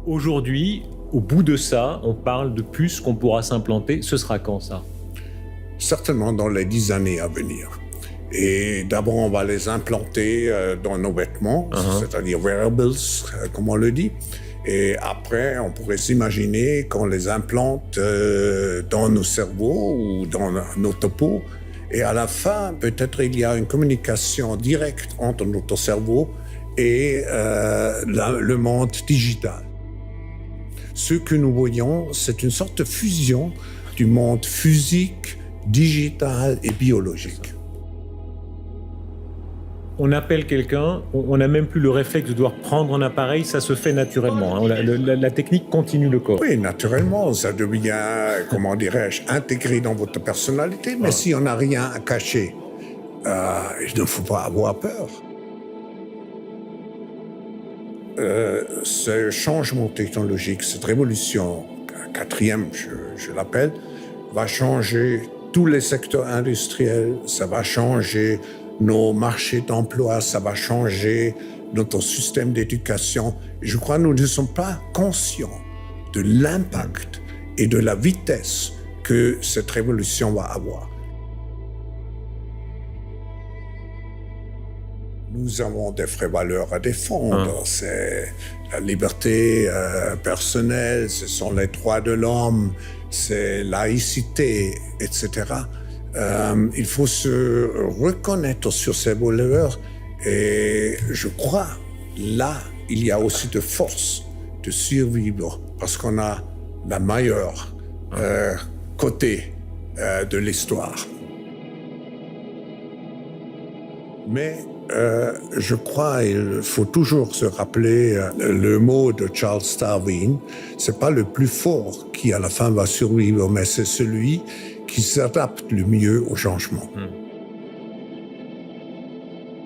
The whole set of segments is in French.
Aujourd'hui, au bout de ça, on parle de puces qu'on pourra s'implanter. Ce sera quand ça? Certainement dans les 10 années à venir. Et d'abord, on va les implanter dans nos vêtements, c'est-à-dire wearables, comme on le dit. Et après, on pourrait s'imaginer qu'on les implante dans nos cerveaux ou dans notre peau. Et à la fin, peut-être il y a une communication directe entre notre cerveau et le monde digital. Ce que nous voyons, c'est une sorte de fusion du monde physique, digital et biologique. On appelle quelqu'un, on n'a même plus le réflexe de devoir prendre un appareil, ça se fait naturellement. Hein. La technique continue le corps. Oui, naturellement, ça devient, comment dirais-je, intégré dans votre personnalité. Mais si on n'a rien à cacher, il ne faut pas avoir peur. Ce changement technologique, cette révolution, quatrième, je l'appelle, va changer tous les secteurs industriels, ça va changer nos marchés d'emploi, ça va changer notre système d'éducation. Je crois que nous ne sommes pas conscients de l'impact et de la vitesse que cette révolution va avoir. Nous avons des vraies valeurs à défendre. C'est la liberté personnelle, ce sont les droits de l'homme, c'est laïcité, etc. Il faut se reconnaître sur ces valeurs et je crois, là, il y a aussi de force de survivre parce qu'on a la meilleure côté de l'histoire. Mais je crois qu'il faut toujours se rappeler le mot de Charles Darwin. C'est pas le plus fort qui à la fin va survivre, mais c'est celui qui s'adapte le mieux au changement.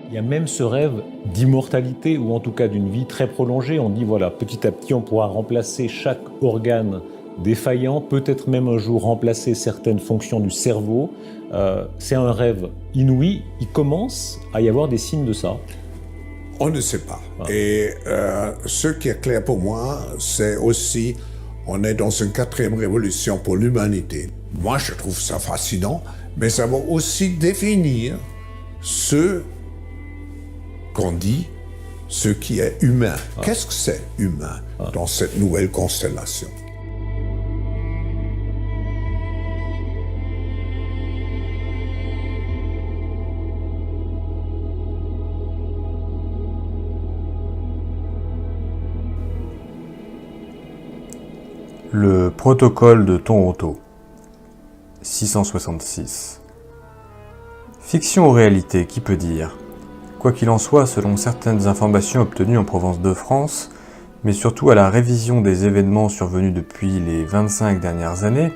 Il y a même ce rêve d'immortalité ou en tout cas d'une vie très prolongée. On dit voilà, petit à petit on pourra remplacer chaque organe défaillant, peut-être même un jour remplacer certaines fonctions du cerveau. C'est un rêve inouï. Il commence à y avoir des signes de ça. On ne sait pas. Et ce qui est clair pour moi, c'est aussi on est dans une quatrième révolution pour l'humanité. Moi, je trouve ça fascinant, mais ça va aussi définir ce qu'on dit, ce qui est humain. Qu'est-ce que c'est humain dans cette nouvelle constellation? Le protocole de Toronto, 666. Fiction ou réalité, qui peut dire? Quoi qu'il en soit, selon certaines informations obtenues en province de France, mais surtout à la révision des événements survenus depuis les 25 dernières années,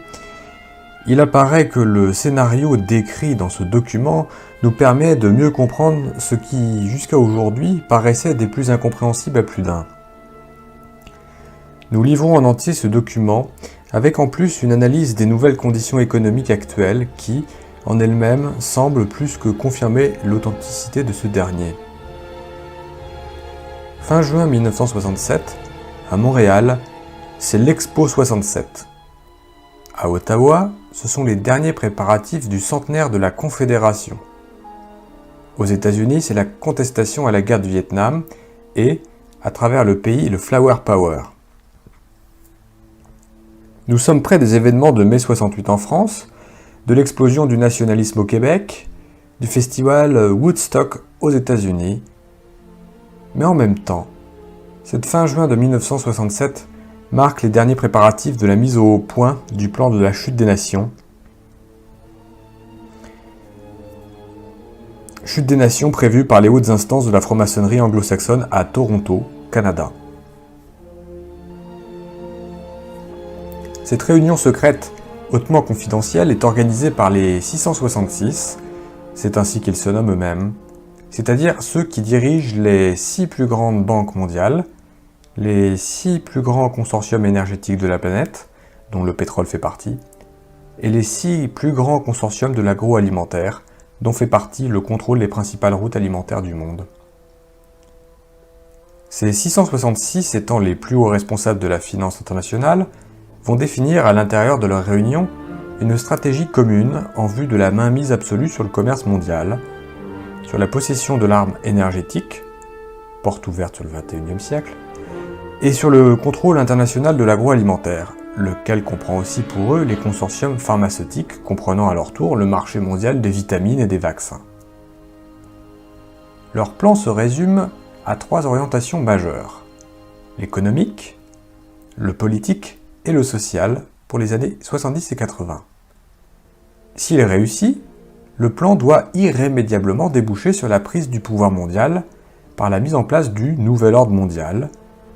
il apparaît que le scénario décrit dans ce document nous permet de mieux comprendre ce qui, jusqu'à aujourd'hui, paraissait des plus incompréhensibles à plus d'un. Nous livrons en entier ce document, avec en plus une analyse des nouvelles conditions économiques actuelles qui, en elles-mêmes, semblent plus que confirmer l'authenticité de ce dernier. Fin juin 1967, à Montréal, c'est l'Expo 67. À Ottawa, ce sont les derniers préparatifs du centenaire de la Confédération. Aux États-Unis, c'est la contestation à la guerre du Vietnam et, à travers le pays, le Flower Power. Nous sommes près des événements de mai 68 en France, de l'explosion du nationalisme au Québec, du festival Woodstock aux États-Unis. Mais en même temps, cette fin juin de 1967 marque les derniers préparatifs de la mise au point du plan de la chute des nations. Chute des nations prévue par les hautes instances de la franc-maçonnerie anglo-saxonne à Toronto, Canada. Cette réunion secrète, hautement confidentielle, est organisée par les 666, c'est ainsi qu'ils se nomment eux-mêmes, c'est-à-dire ceux qui dirigent les 6 plus grandes banques mondiales, les 6 plus grands consortiums énergétiques de la planète, dont le pétrole fait partie, et les 6 plus grands consortiums de l'agroalimentaire, dont fait partie le contrôle des principales routes alimentaires du monde. Ces 666 étant les plus hauts responsables de la finance internationale, vont définir à l'intérieur de leur réunion une stratégie commune en vue de la mainmise absolue sur le commerce mondial, sur la possession de l'arme énergétique, porte ouverte sur le XXIe siècle, et sur le contrôle international de l'agroalimentaire, lequel comprend aussi pour eux les consortiums pharmaceutiques comprenant à leur tour le marché mondial des vitamines et des vaccins. Leur plan se résume à 3 orientations majeures: l'économique, le politique et le social pour les années 70 et 80. S'il est réussi, le plan doit irrémédiablement déboucher sur la prise du pouvoir mondial par la mise en place du Nouvel Ordre mondial,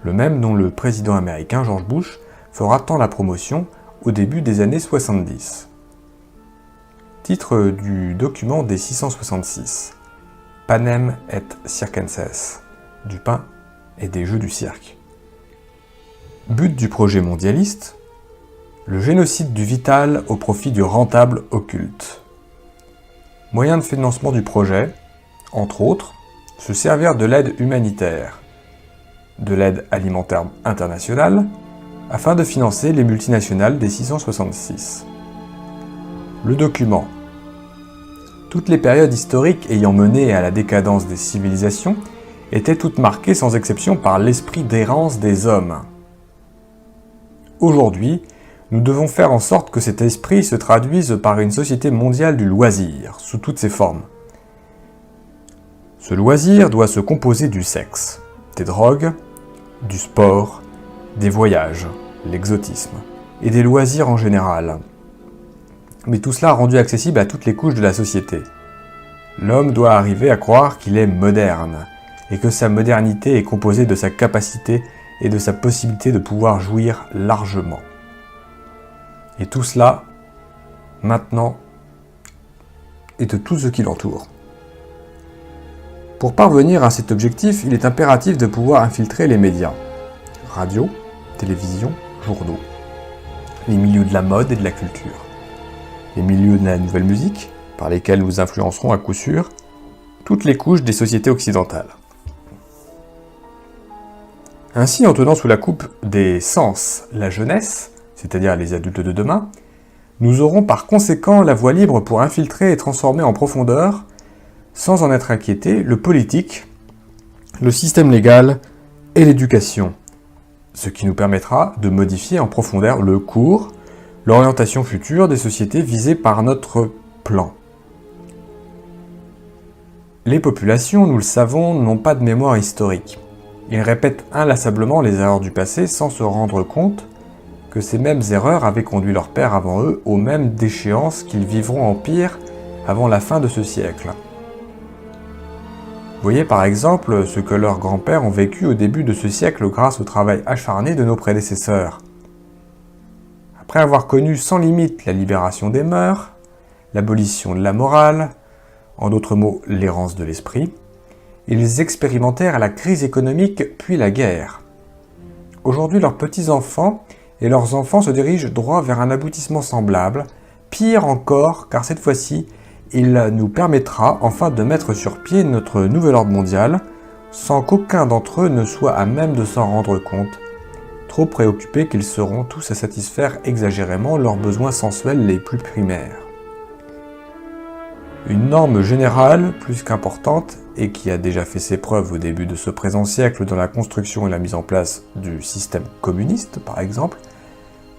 le même dont le président américain George Bush fera tant la promotion au début des années 70. Titre du document des 666. Panem et circenses, du pain et des jeux du cirque. But du projet mondialiste, le génocide du vital au profit du rentable occulte. Moyen de financement du projet, entre autres, se servir de l'aide humanitaire, de l'aide alimentaire internationale, afin de financer les multinationales des 666. Le document. Toutes les périodes historiques ayant mené à la décadence des civilisations étaient toutes marquées sans exception par l'esprit d'errance des hommes. Aujourd'hui, nous devons faire en sorte que cet esprit se traduise par une société mondiale du loisir, sous toutes ses formes. Ce loisir doit se composer du sexe, des drogues, du sport, des voyages, l'exotisme, et des loisirs en général. Mais tout cela rendu accessible à toutes les couches de la société. L'homme doit arriver à croire qu'il est moderne, et que sa modernité est composée de sa capacité et de sa possibilité de pouvoir jouir largement. Et tout cela, maintenant, et de tout ce qui l'entoure. Pour parvenir à cet objectif, il est impératif de pouvoir infiltrer les médias. Radio, télévision, journaux. Les milieux de la mode et de la culture. Les milieux de la nouvelle musique, par lesquels nous influencerons à coup sûr toutes les couches des sociétés occidentales. Ainsi, en tenant sous la coupe des sens la jeunesse, c'est-à-dire les adultes de demain, nous aurons par conséquent la voie libre pour infiltrer et transformer en profondeur, sans en être inquiétés, le politique, le système légal et l'éducation, ce qui nous permettra de modifier en profondeur le cours, l'orientation future des sociétés visées par notre plan. Les populations, nous le savons, n'ont pas de mémoire historique. Ils répètent inlassablement les erreurs du passé sans se rendre compte que ces mêmes erreurs avaient conduit leurs pères avant eux aux mêmes déchéances qu'ils vivront en pire avant la fin de ce siècle. Voyez par exemple ce que leurs grands-pères ont vécu au début de ce siècle grâce au travail acharné de nos prédécesseurs. Après avoir connu sans limite la libération des mœurs, l'abolition de la morale, en d'autres mots l'errance de l'esprit, ils expérimentèrent la crise économique puis la guerre. Aujourd'hui, leurs petits-enfants et leurs enfants se dirigent droit vers un aboutissement semblable, pire encore car cette fois-ci, il nous permettra enfin de mettre sur pied notre nouvel ordre mondial, sans qu'aucun d'entre eux ne soit à même de s'en rendre compte, trop préoccupés qu'ils seront tous à satisfaire exagérément leurs besoins sensuels les plus primaires. Une norme générale, plus qu'importante, et qui a déjà fait ses preuves au début de ce présent siècle dans la construction et la mise en place du système communiste, par exemple,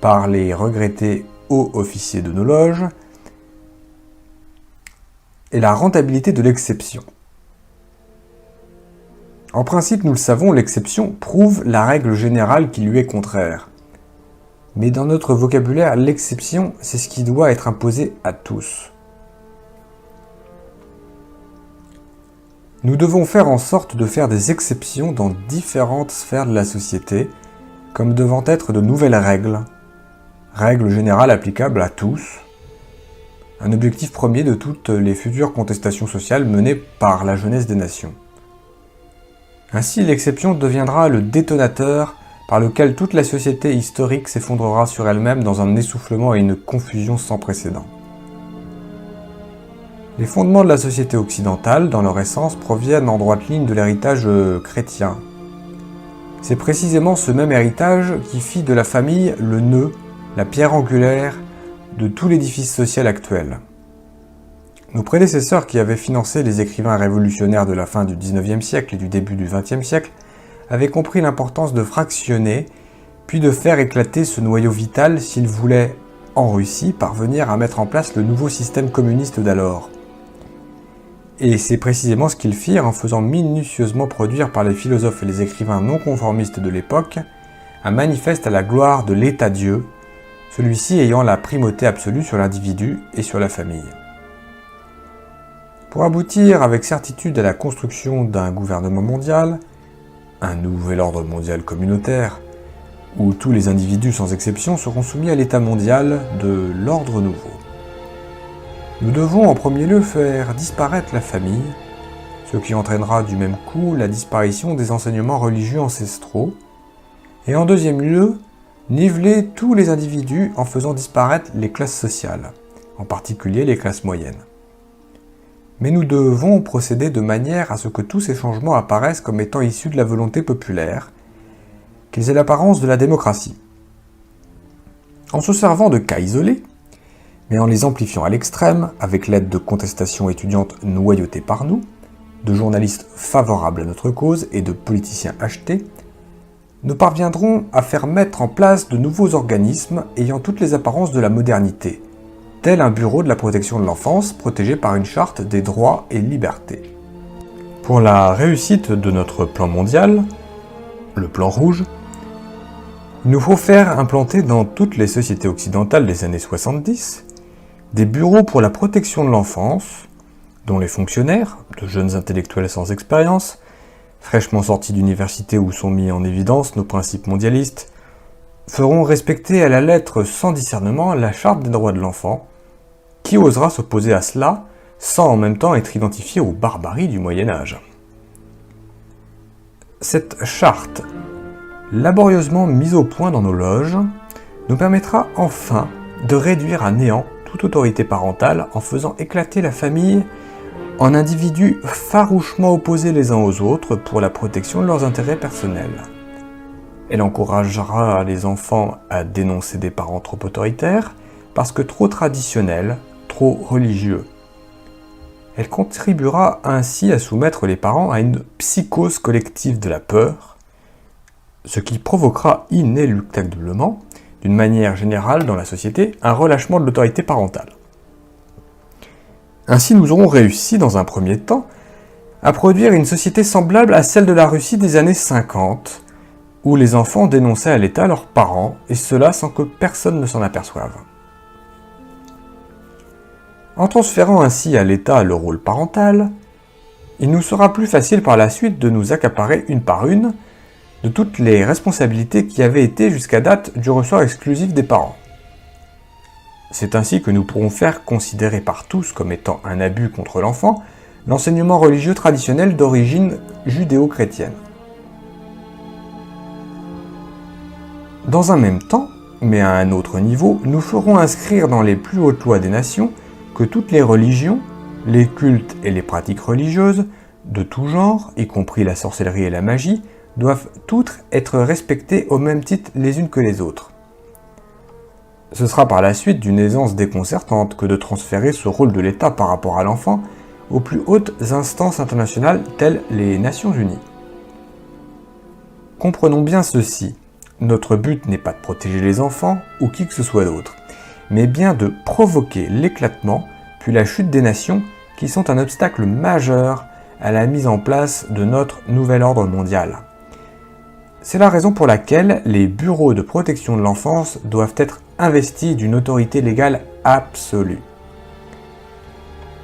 par les regrettés hauts officiers de nos loges, est la rentabilité de l'exception. En principe, nous le savons, l'exception prouve la règle générale qui lui est contraire. Mais dans notre vocabulaire, l'exception, c'est ce qui doit être imposé à tous. Nous devons faire en sorte de faire des exceptions dans différentes sphères de la société, comme devant être de nouvelles règles, règles générales applicables à tous, un objectif premier de toutes les futures contestations sociales menées par la jeunesse des nations. Ainsi, l'exception deviendra le détonateur par lequel toute la société historique s'effondrera sur elle-même dans un essoufflement et une confusion sans précédent. Les fondements de la société occidentale, dans leur essence, proviennent en droite ligne de l'héritage chrétien, C'est précisément ce même héritage qui fit de la famille le nœud, la pierre angulaire de tout l'édifice social actuel. Nos prédécesseurs qui avaient financé les écrivains révolutionnaires de la fin du XIXe siècle et du début du XXe siècle avaient compris l'importance de fractionner, puis de faire éclater ce noyau vital s'ils voulaient, en Russie, parvenir à mettre en place le nouveau système communiste d'alors. Et c'est précisément ce qu'ils firent en faisant minutieusement produire par les philosophes et les écrivains non conformistes de l'époque un manifeste à la gloire de l'État-Dieu, celui-ci ayant la primauté absolue sur l'individu et sur la famille. Pour aboutir avec certitude à la construction d'un gouvernement mondial, un nouvel ordre mondial communautaire, où tous les individus sans exception seront soumis à l'état mondial de l'ordre nouveau. Nous devons en premier lieu faire disparaître la famille, ce qui entraînera du même coup la disparition des enseignements religieux ancestraux, et en deuxième lieu, niveler tous les individus en faisant disparaître les classes sociales, en particulier les classes moyennes. Mais nous devons procéder de manière à ce que tous ces changements apparaissent comme étant issus de la volonté populaire, qu'ils aient l'apparence de la démocratie. En se servant de cas isolés, mais en les amplifiant à l'extrême, avec l'aide de contestations étudiantes noyautées par nous, de journalistes favorables à notre cause et de politiciens achetés, nous parviendrons à faire mettre en place de nouveaux organismes ayant toutes les apparences de la modernité, tel un bureau de la protection de l'enfance protégé par une charte des droits et libertés. Pour la réussite de notre plan mondial, le plan rouge, il nous faut faire implanter dans toutes les sociétés occidentales des années 70 des bureaux pour la protection de l'enfance, dont les fonctionnaires, de jeunes intellectuels sans expérience, fraîchement sortis d'université où sont mis en évidence nos principes mondialistes, feront respecter à la lettre sans discernement la charte des droits de l'enfant. Qui osera s'opposer à cela sans en même temps être identifié aux barbaries du Moyen-Âge? Cette charte, laborieusement mise au point dans nos loges, nous permettra enfin de réduire à néant toute autorité parentale en faisant éclater la famille en individus farouchement opposés les uns aux autres pour la protection de leurs intérêts personnels. Elle encouragera les enfants à dénoncer des parents trop autoritaires parce que trop traditionnels, trop religieux. Elle contribuera ainsi à soumettre les parents à une psychose collective de la peur, ce qui provoquera inéluctablement, d'une manière générale dans la société, un relâchement de l'autorité parentale. Ainsi, nous aurons réussi, dans un premier temps, à produire une société semblable à celle de la Russie des années 50, où les enfants dénonçaient à l'État leurs parents, et cela sans que personne ne s'en aperçoive. En transférant ainsi à l'État le rôle parental, il nous sera plus facile par la suite de nous accaparer une par une de toutes les responsabilités qui avaient été jusqu'à date du ressort exclusif des parents. C'est ainsi que nous pourrons faire considérer par tous comme étant un abus contre l'enfant l'enseignement religieux traditionnel d'origine judéo-chrétienne. Dans un même temps, mais à un autre niveau, nous ferons inscrire dans les plus hautes lois des nations que toutes les religions, les cultes et les pratiques religieuses, de tout genre, y compris la sorcellerie et la magie, doivent toutes être respectées au même titre les unes que les autres. Ce sera par la suite d'une aisance déconcertante que de transférer ce rôle de l'État par rapport à l'enfant aux plus hautes instances internationales telles les Nations Unies. Comprenons bien ceci, notre but n'est pas de protéger les enfants ou qui que ce soit d'autre, mais bien de provoquer l'éclatement puis la chute des nations qui sont un obstacle majeur à la mise en place de notre nouvel ordre mondial. C'est la raison pour laquelle les bureaux de protection de l'enfance doivent être investis d'une autorité légale absolue.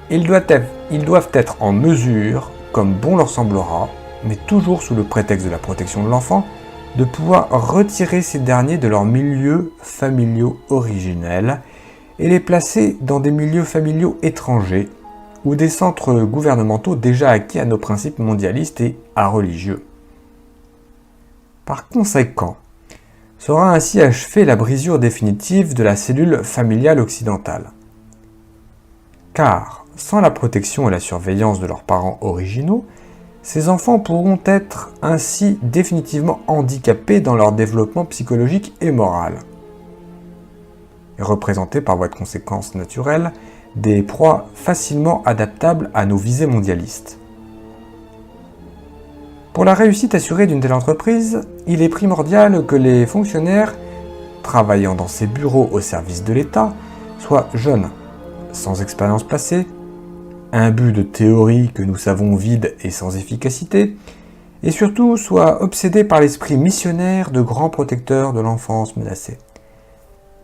Ils doivent être en mesure, comme bon leur semblera, mais toujours sous le prétexte de la protection de l'enfant, de pouvoir retirer ces derniers de leurs milieux familiaux originels et les placer dans des milieux familiaux étrangers ou des centres gouvernementaux déjà acquis à nos principes mondialistes et à religieux. Par conséquent, sera ainsi achevée la brisure définitive de la cellule familiale occidentale. Car, sans la protection et la surveillance de leurs parents originaux, ces enfants pourront être ainsi définitivement handicapés dans leur développement psychologique et moral, et représentés par voie de conséquence naturelle des proies facilement adaptables à nos visées mondialistes. Pour la réussite assurée d'une telle entreprise, il est primordial que les fonctionnaires travaillant dans ces bureaux au service de l'État soient jeunes, sans expérience passée, imbus de théories que nous savons vides et sans efficacité, et surtout soient obsédés par l'esprit missionnaire de grands protecteurs de l'enfance menacée.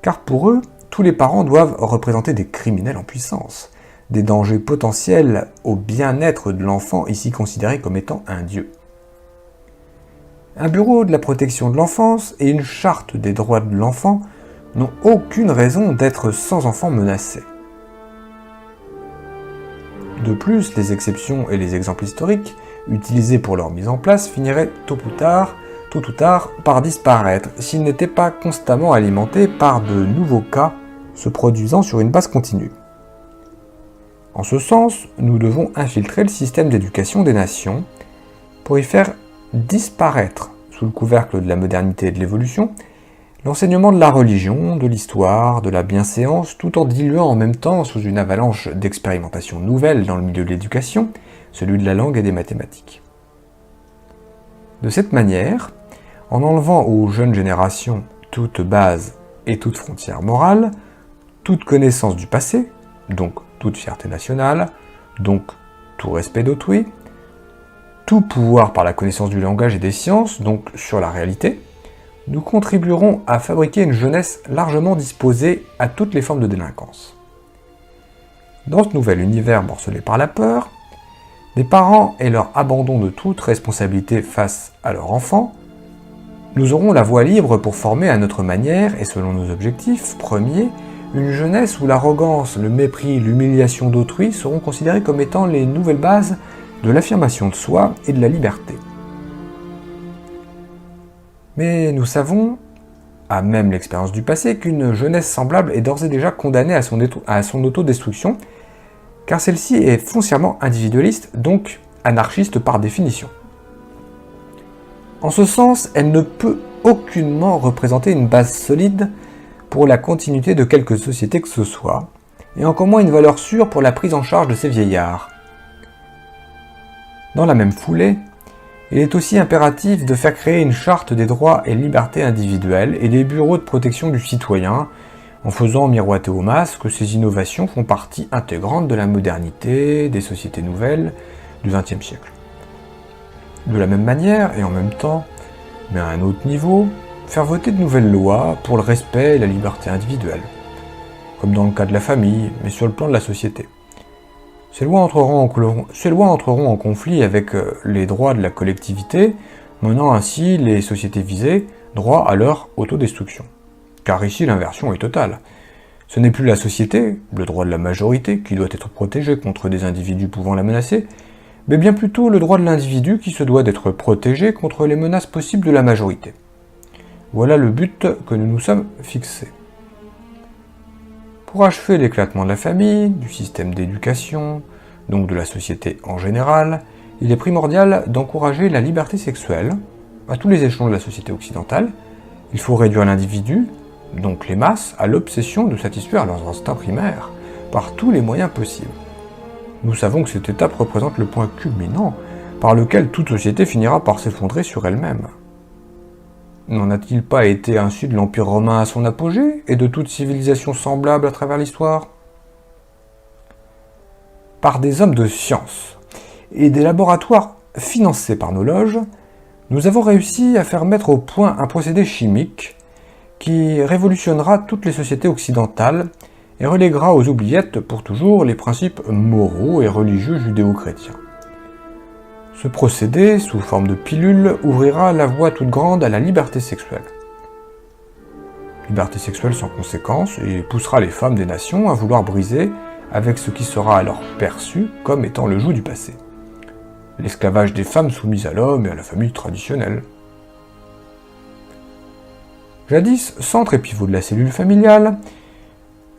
Car pour eux, tous les parents doivent représenter des criminels en puissance, des dangers potentiels au bien-être de l'enfant ici considéré comme étant un dieu. Un bureau de la protection de l'enfance et une charte des droits de l'enfant n'ont aucune raison d'être sans enfants menacés. De plus, les exceptions et les exemples historiques utilisés pour leur mise en place finiraient tôt ou tard par disparaître s'ils n'étaient pas constamment alimentés par de nouveaux cas se produisant sur une base continue. En ce sens, nous devons infiltrer le système d'éducation des nations pour y faire disparaître, sous le couvercle de la modernité et de l'évolution, l'enseignement de la religion, de l'histoire, de la bienséance, tout en diluant en même temps, sous une avalanche d'expérimentations nouvelles dans le milieu de l'éducation, celui de la langue et des mathématiques. De cette manière, en enlevant aux jeunes générations toute base et toute frontière morale, toute connaissance du passé, donc toute fierté nationale, donc tout respect d'autrui, tout pouvoir par la connaissance du langage et des sciences, donc sur la réalité, nous contribuerons à fabriquer une jeunesse largement disposée à toutes les formes de délinquance. Dans ce nouvel univers morcelé par la peur, les parents et leur abandon de toute responsabilité face à leur enfant, nous aurons la voie libre pour former à notre manière et selon nos objectifs premiers, une jeunesse où l'arrogance, le mépris, l'humiliation d'autrui seront considérés comme étant les nouvelles bases de l'affirmation de soi et de la liberté. Mais nous savons, à même l'expérience du passé, qu'une jeunesse semblable est d'ores et déjà condamnée à son autodestruction, car celle-ci est foncièrement individualiste, donc anarchiste par définition. En ce sens, elle ne peut aucunement représenter une base solide pour la continuité de quelque société que ce soit, et encore moins une valeur sûre pour la prise en charge de ces vieillards. Dans la même foulée, il est aussi impératif de faire créer une charte des droits et libertés individuelles et des bureaux de protection du citoyen, en faisant miroiter aux masses que ces innovations font partie intégrante de la modernité, des sociétés nouvelles du XXe siècle. De la même manière, et en même temps, mais à un autre niveau, faire voter de nouvelles lois pour le respect et la liberté individuelle, comme dans le cas de la famille, mais sur le plan de la société. Ces lois entreront en conflit avec les droits de la collectivité, menant ainsi les sociétés visées droit à leur autodestruction. Car ici l'inversion est totale. Ce n'est plus la société, le droit de la majorité, qui doit être protégé contre des individus pouvant la menacer, mais bien plutôt le droit de l'individu qui se doit d'être protégé contre les menaces possibles de la majorité. Voilà le but que nous nous sommes fixés. Pour achever l'éclatement de la famille, du système d'éducation, donc de la société en général, il est primordial d'encourager la liberté sexuelle à tous les échelons de la société occidentale. Il faut réduire l'individu, donc les masses, à l'obsession de satisfaire leurs instincts primaires par tous les moyens possibles. Nous savons que cette étape représente le point culminant par lequel toute société finira par s'effondrer sur elle-même. N'en a-t-il pas été ainsi de l'Empire romain à son apogée et de toute civilisation semblable à travers l'histoire ? Par des hommes de science et des laboratoires financés par nos loges, nous avons réussi à faire mettre au point un procédé chimique qui révolutionnera toutes les sociétés occidentales et reléguera aux oubliettes pour toujours les principes moraux et religieux judéo-chrétiens. Ce procédé, sous forme de pilule, ouvrira la voie toute grande à la liberté sexuelle. Liberté sexuelle sans conséquence et poussera les femmes des nations à vouloir briser avec ce qui sera alors perçu comme étant le joug du passé. L'esclavage des femmes soumises à l'homme et à la famille traditionnelle. Jadis, centre et pivot de la cellule familiale,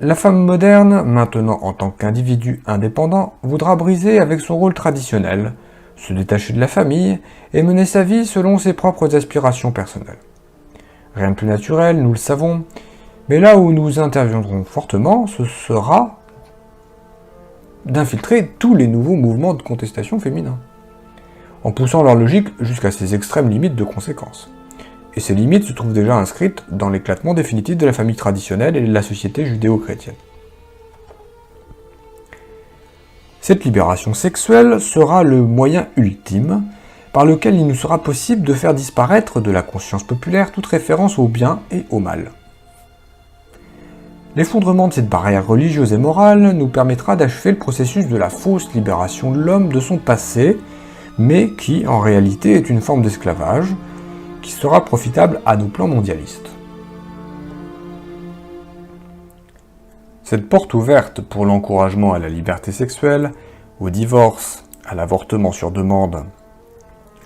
la femme moderne, maintenant en tant qu'individu indépendant, voudra briser avec son rôle traditionnel, se détacher de la famille et mener sa vie selon ses propres aspirations personnelles. Rien de plus naturel, nous le savons, mais là où nous interviendrons fortement, ce sera d'infiltrer tous les nouveaux mouvements de contestation féminins, en poussant leur logique jusqu'à ses extrêmes limites de conséquences. Et ces limites se trouvent déjà inscrites dans l'éclatement définitif de la famille traditionnelle et de la société judéo-chrétienne. Cette libération sexuelle sera le moyen ultime par lequel il nous sera possible de faire disparaître de la conscience populaire toute référence au bien et au mal. L'effondrement de cette barrière religieuse et morale nous permettra d'achever le processus de la fausse libération de l'homme de son passé, mais qui, en réalité, est une forme d'esclavage, qui sera profitable à nos plans mondialistes. Cette porte ouverte pour l'encouragement à la liberté sexuelle, au divorce, à l'avortement sur demande,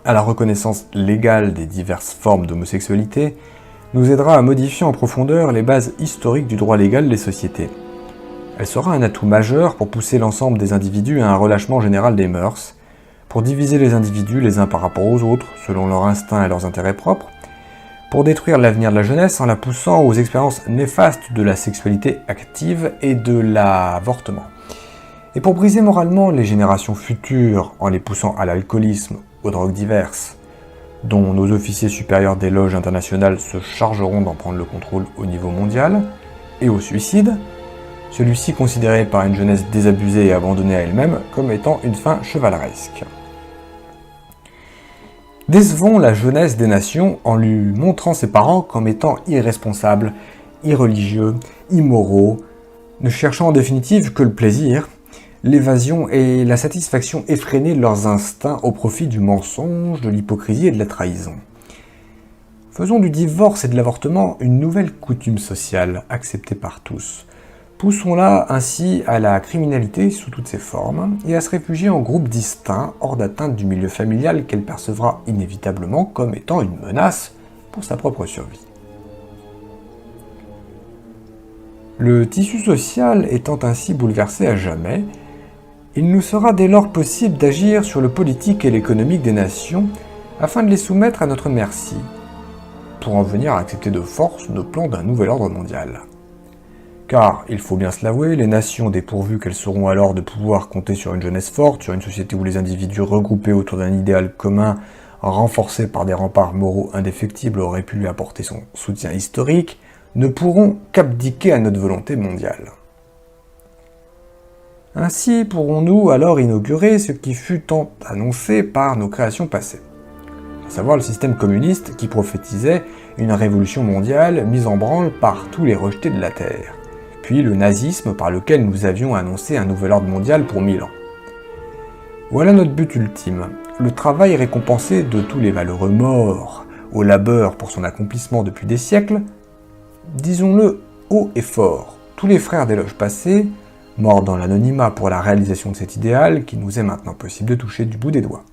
à la reconnaissance légale des diverses formes d'homosexualité, nous aidera à modifier en profondeur les bases historiques du droit légal des sociétés. Elle sera un atout majeur pour pousser l'ensemble des individus à un relâchement général des mœurs, pour diviser les individus les uns par rapport aux autres, selon leurs instincts et leurs intérêts propres, pour détruire l'avenir de la jeunesse en la poussant aux expériences néfastes de la sexualité active et de l'avortement, et pour briser moralement les générations futures en les poussant à l'alcoolisme, aux drogues diverses, dont nos officiers supérieurs des loges internationales se chargeront d'en prendre le contrôle au niveau mondial, et au suicide, celui-ci considéré par une jeunesse désabusée et abandonnée à elle-même comme étant une fin chevaleresque. Décevons la jeunesse des nations en lui montrant ses parents comme étant irresponsables, irreligieux, immoraux, ne cherchant en définitive que le plaisir, l'évasion et la satisfaction effrénée de leurs instincts au profit du mensonge, de l'hypocrisie et de la trahison. Faisons du divorce et de l'avortement une nouvelle coutume sociale, acceptée par tous. Poussons-la ainsi à la criminalité sous toutes ses formes et à se réfugier en groupes distincts, hors d'atteinte du milieu familial qu'elle percevra inévitablement comme étant une menace pour sa propre survie. Le tissu social étant ainsi bouleversé à jamais, il nous sera dès lors possible d'agir sur le politique et l'économique des nations afin de les soumettre à notre merci, pour en venir à accepter de force nos plans d'un nouvel ordre mondial. Car, il faut bien se l'avouer, les nations dépourvues qu'elles seront alors de pouvoir compter sur une jeunesse forte, sur une société où les individus regroupés autour d'un idéal commun, renforcés par des remparts moraux indéfectibles, auraient pu lui apporter son soutien historique, ne pourront qu'abdiquer à notre volonté mondiale. Ainsi pourrons-nous alors inaugurer ce qui fut tant annoncé par nos créations passées, à savoir le système communiste qui prophétisait une révolution mondiale mise en branle par tous les rejetés de la Terre, puis le nazisme par lequel nous avions annoncé un nouvel ordre mondial pour 1000 ans. Voilà notre but ultime, le travail récompensé de tous les valeureux morts, au labeur pour son accomplissement depuis des siècles, disons-le haut et fort, tous les frères des loges passées, morts dans l'anonymat pour la réalisation de cet idéal qui nous est maintenant possible de toucher du bout des doigts.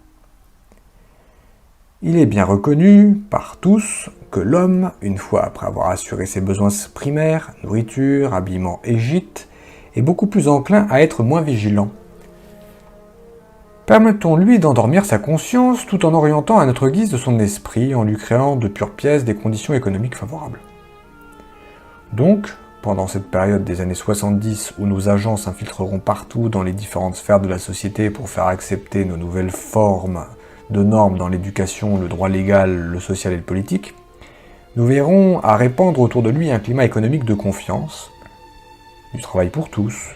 Il est bien reconnu par tous que l'homme, une fois après avoir assuré ses besoins primaires, nourriture, habillement et gîte, est beaucoup plus enclin à être moins vigilant. Permettons-lui d'endormir sa conscience tout en orientant à notre guise de son esprit, en lui créant de pures pièces des conditions économiques favorables. Donc, pendant cette période des années 70 où nos agents s'infiltreront partout dans les différentes sphères de la société pour faire accepter nos nouvelles formes de normes dans l'éducation, le droit légal, le social et le politique, nous verrons à répandre autour de lui un climat économique de confiance, du travail pour tous,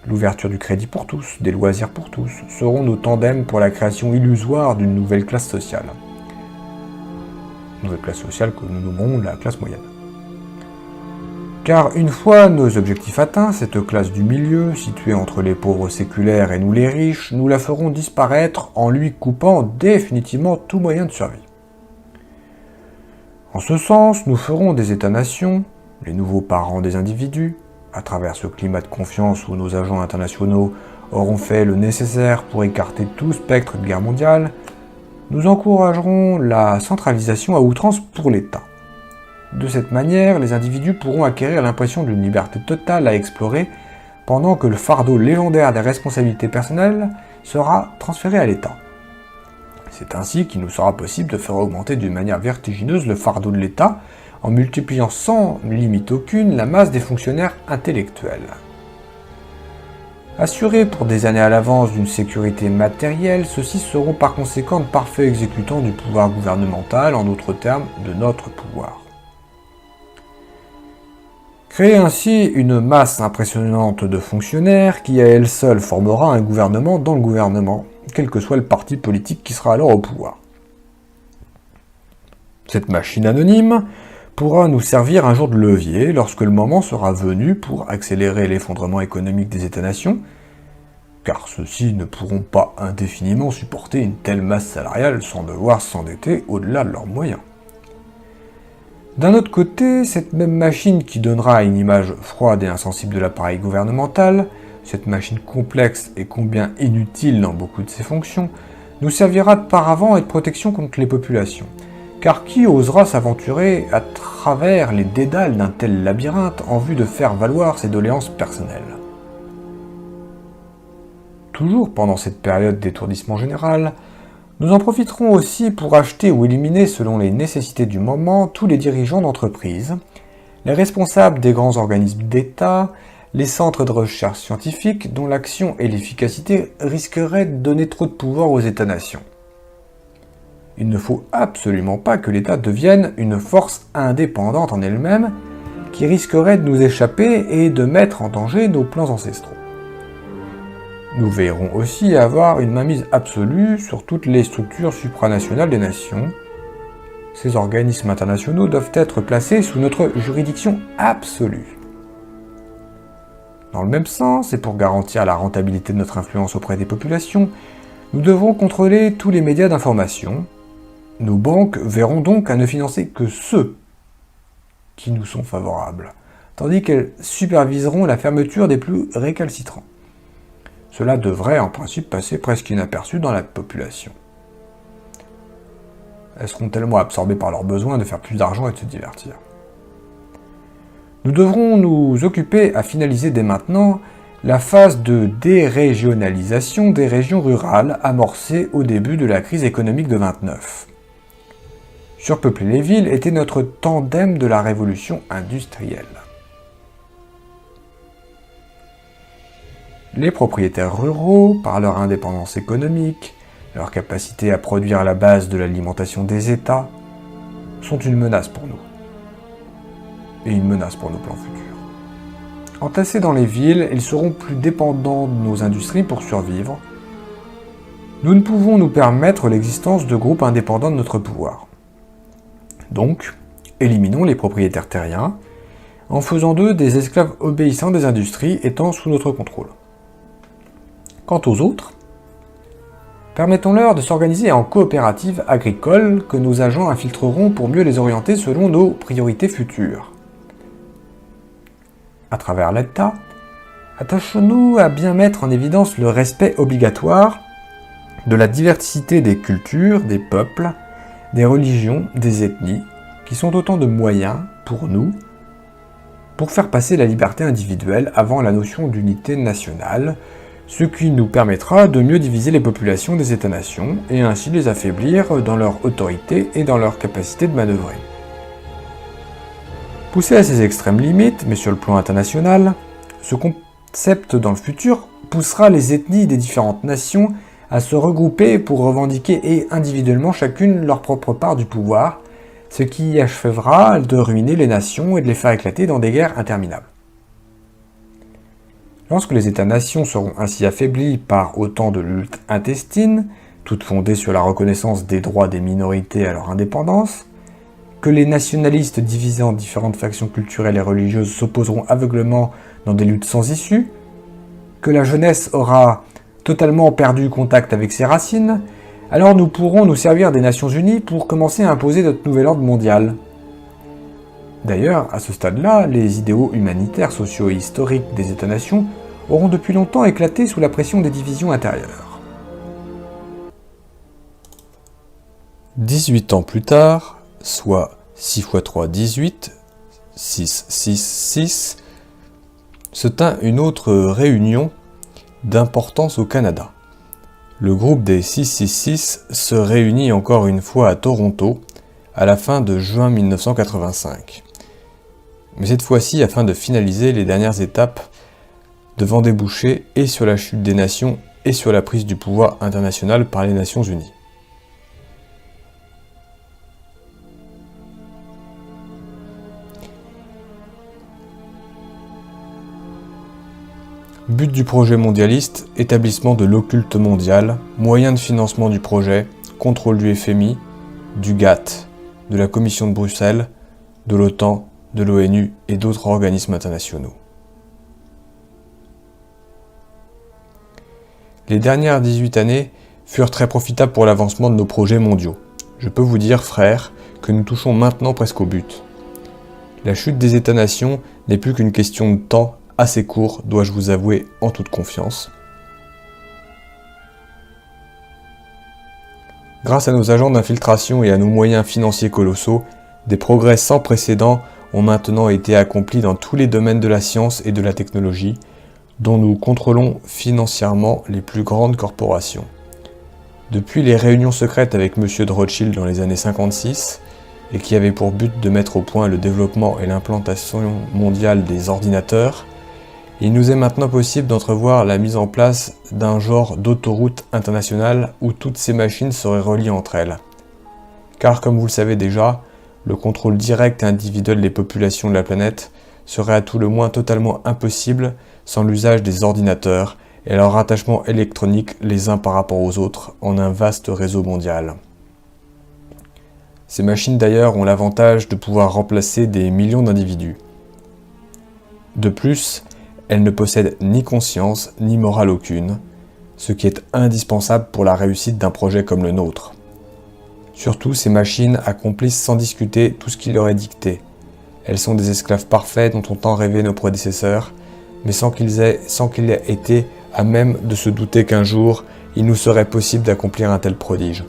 l'ouverture du crédit pour tous, des loisirs pour tous, seront nos tandems pour la création illusoire d'une nouvelle classe sociale. Nouvelle classe sociale que nous nommerons la classe moyenne. Car une fois nos objectifs atteints, cette classe du milieu, située entre les pauvres séculaires et nous les riches, nous la ferons disparaître en lui coupant définitivement tout moyen de survie. En ce sens, nous ferons des États-nations, les nouveaux parents des individus, à travers ce climat de confiance où nos agents internationaux auront fait le nécessaire pour écarter tout spectre de guerre mondiale, nous encouragerons la centralisation à outrance pour l'État. De cette manière, les individus pourront acquérir l'impression d'une liberté totale à explorer, pendant que le fardeau légendaire des responsabilités personnelles sera transféré à l'État. C'est ainsi qu'il nous sera possible de faire augmenter d'une manière vertigineuse le fardeau de l'État en multipliant sans limite aucune la masse des fonctionnaires intellectuels. Assurés pour des années à l'avance d'une sécurité matérielle, ceux-ci seront par conséquent de parfaits exécutants du pouvoir gouvernemental, en d'autres termes, de notre pouvoir. Créer ainsi une masse impressionnante de fonctionnaires qui à elle seule formera un gouvernement dans le gouvernement, quel que soit le parti politique qui sera alors au pouvoir. Cette machine anonyme pourra nous servir un jour de levier lorsque le moment sera venu pour accélérer l'effondrement économique des États-nations, car ceux-ci ne pourront pas indéfiniment supporter une telle masse salariale sans devoir s'endetter au-delà de leurs moyens. D'un autre côté, cette même machine qui donnera une image froide et insensible de l'appareil gouvernemental, cette machine complexe et combien inutile dans beaucoup de ses fonctions, nous servira de paravent et de protection contre les populations. Car qui osera s'aventurer à travers les dédales d'un tel labyrinthe en vue de faire valoir ses doléances personnelles? Toujours pendant cette période d'étourdissement général, nous en profiterons aussi pour acheter ou éliminer selon les nécessités du moment tous les dirigeants d'entreprises, les responsables des grands organismes d'État, les centres de recherche scientifique dont l'action et l'efficacité risqueraient de donner trop de pouvoir aux États-nations. Il ne faut absolument pas que l'État devienne une force indépendante en elle-même qui risquerait de nous échapper et de mettre en danger nos plans ancestraux. Nous veillerons aussi à avoir une mainmise absolue sur toutes les structures supranationales des nations. Ces organismes internationaux doivent être placés sous notre juridiction absolue. Dans le même sens, et pour garantir la rentabilité de notre influence auprès des populations, nous devrons contrôler tous les médias d'information. Nos banques verront donc à ne financer que ceux qui nous sont favorables, tandis qu'elles superviseront la fermeture des plus récalcitrants. Cela devrait en principe passer presque inaperçu dans la population. Elles seront tellement absorbées par leur besoin de faire plus d'argent et de se divertir. Nous devrons nous occuper à finaliser dès maintenant la phase de dérégionalisation des régions rurales amorcée au début de la crise économique de 29. Surpeupler les villes était notre tandem de la révolution industrielle. Les propriétaires ruraux, par leur indépendance économique, leur capacité à produire à la base de l'alimentation des États, sont une menace pour nous. Et une menace pour nos plans futurs. Entassés dans les villes, ils seront plus dépendants de nos industries pour survivre. Nous ne pouvons nous permettre l'existence de groupes indépendants de notre pouvoir. Donc, éliminons les propriétaires terriens, en faisant d'eux des esclaves obéissants des industries étant sous notre contrôle. Quant aux autres, permettons-leur de s'organiser en coopératives agricoles que nos agents infiltreront pour mieux les orienter selon nos priorités futures. À travers l'État, attachons-nous à bien mettre en évidence le respect obligatoire de la diversité des cultures, des peuples, des religions, des ethnies, qui sont autant de moyens, pour nous, pour faire passer la liberté individuelle avant la notion d'unité nationale, ce qui nous permettra de mieux diviser les populations des États-nations et ainsi les affaiblir dans leur autorité et dans leur capacité de manœuvrer. Poussé à ses extrêmes limites, mais sur le plan international, ce concept dans le futur poussera les ethnies des différentes nations à se regrouper pour revendiquer et individuellement chacune leur propre part du pouvoir, ce qui achèvera de ruiner les nations et de les faire éclater dans des guerres interminables. Lorsque les États-nations seront ainsi affaiblis par autant de luttes intestines, toutes fondées sur la reconnaissance des droits des minorités à leur indépendance, que les nationalistes divisés en différentes factions culturelles et religieuses s'opposeront aveuglément dans des luttes sans issue, que la jeunesse aura totalement perdu contact avec ses racines, alors nous pourrons nous servir des Nations Unies pour commencer à imposer notre nouvel ordre mondial. D'ailleurs, à ce stade-là, les idéaux humanitaires, sociaux et historiques des États-nations auront depuis longtemps éclaté sous la pression des divisions intérieures. 18 ans plus tard, soit 6 x 3, 18, 6, 6, 6, se tint une autre réunion d'importance au Canada. Le groupe des 666 se réunit encore une fois à Toronto à la fin de juin 1985. Mais cette fois-ci afin de finaliser les dernières étapes devant déboucher et sur la chute des nations et sur la prise du pouvoir international par les Nations Unies. But du projet mondialiste, établissement de l'occulte mondial, moyen de financement du projet, contrôle du FMI, du GATT, de la Commission de Bruxelles, de l'OTAN, de l'ONU et d'autres organismes internationaux. Les dernières 18 années furent très profitables pour l'avancement de nos projets mondiaux. Je peux vous dire, frères, que nous touchons maintenant presque au but. La chute des États-nations n'est plus qu'une question de temps assez court, dois-je vous avouer en toute confiance. Grâce à nos agents d'infiltration et à nos moyens financiers colossaux, des progrès sans précédent ont maintenant été accomplis dans tous les domaines de la science et de la technologie, dont nous contrôlons financièrement les plus grandes corporations. Depuis les réunions secrètes avec M. de Rothschild dans les années 56, et qui avaient pour but de mettre au point le développement et l'implantation mondiale des ordinateurs, il nous est maintenant possible d'entrevoir la mise en place d'un genre d'autoroute internationale où toutes ces machines seraient reliées entre elles. Car comme vous le savez déjà, le contrôle direct et individuel des populations de la planète serait à tout le moins totalement impossible sans l'usage des ordinateurs et leur rattachement électronique les uns par rapport aux autres en un vaste réseau mondial. Ces machines d'ailleurs ont l'avantage de pouvoir remplacer des millions d'individus. De plus, elles ne possèdent ni conscience ni morale aucune, ce qui est indispensable pour la réussite d'un projet comme le nôtre. Surtout, ces machines accomplissent sans discuter tout ce qui leur est dicté. Elles sont des esclaves parfaits dont ont tant rêvé nos prédécesseurs, mais sans qu'ils aient été à même de se douter qu'un jour, il nous serait possible d'accomplir un tel prodige.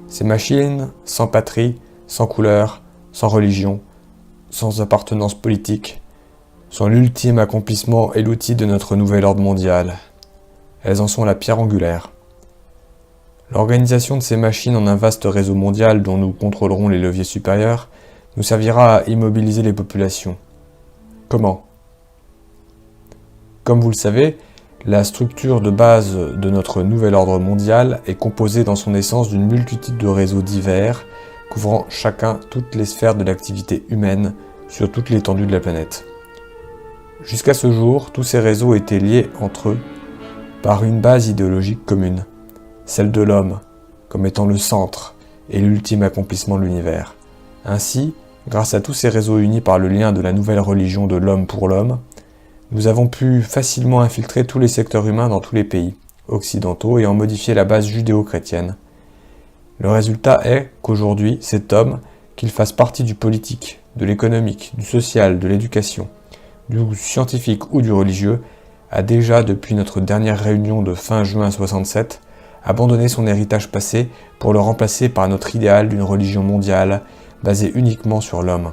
Ces machines, sans patrie, sans couleur, sans religion, sans appartenance politique, sont l'ultime accomplissement et l'outil de notre nouvel ordre mondial. Elles en sont la pierre angulaire. L'organisation de ces machines en un vaste réseau mondial dont nous contrôlerons les leviers supérieurs nous servira à immobiliser les populations. Comment ? Comme vous le savez, la structure de base de notre nouvel ordre mondial est composée dans son essence d'une multitude de réseaux divers, couvrant chacun toutes les sphères de l'activité humaine sur toute l'étendue de la planète. Jusqu'à ce jour, tous ces réseaux étaient liés entre eux par une base idéologique commune, celle de l'homme, comme étant le centre et l'ultime accomplissement de l'univers. Ainsi, grâce à tous ces réseaux unis par le lien de la nouvelle religion de l'homme pour l'homme, nous avons pu facilement infiltrer tous les secteurs humains dans tous les pays occidentaux et en modifier la base judéo-chrétienne. Le résultat est qu'aujourd'hui, cet homme, qu'il fasse partie du politique, de l'économique, du social, de l'éducation, du scientifique ou du religieux, a déjà, depuis notre dernière réunion de fin juin 67, abandonné son héritage passé pour le remplacer par notre idéal d'une religion mondiale basée uniquement sur l'homme.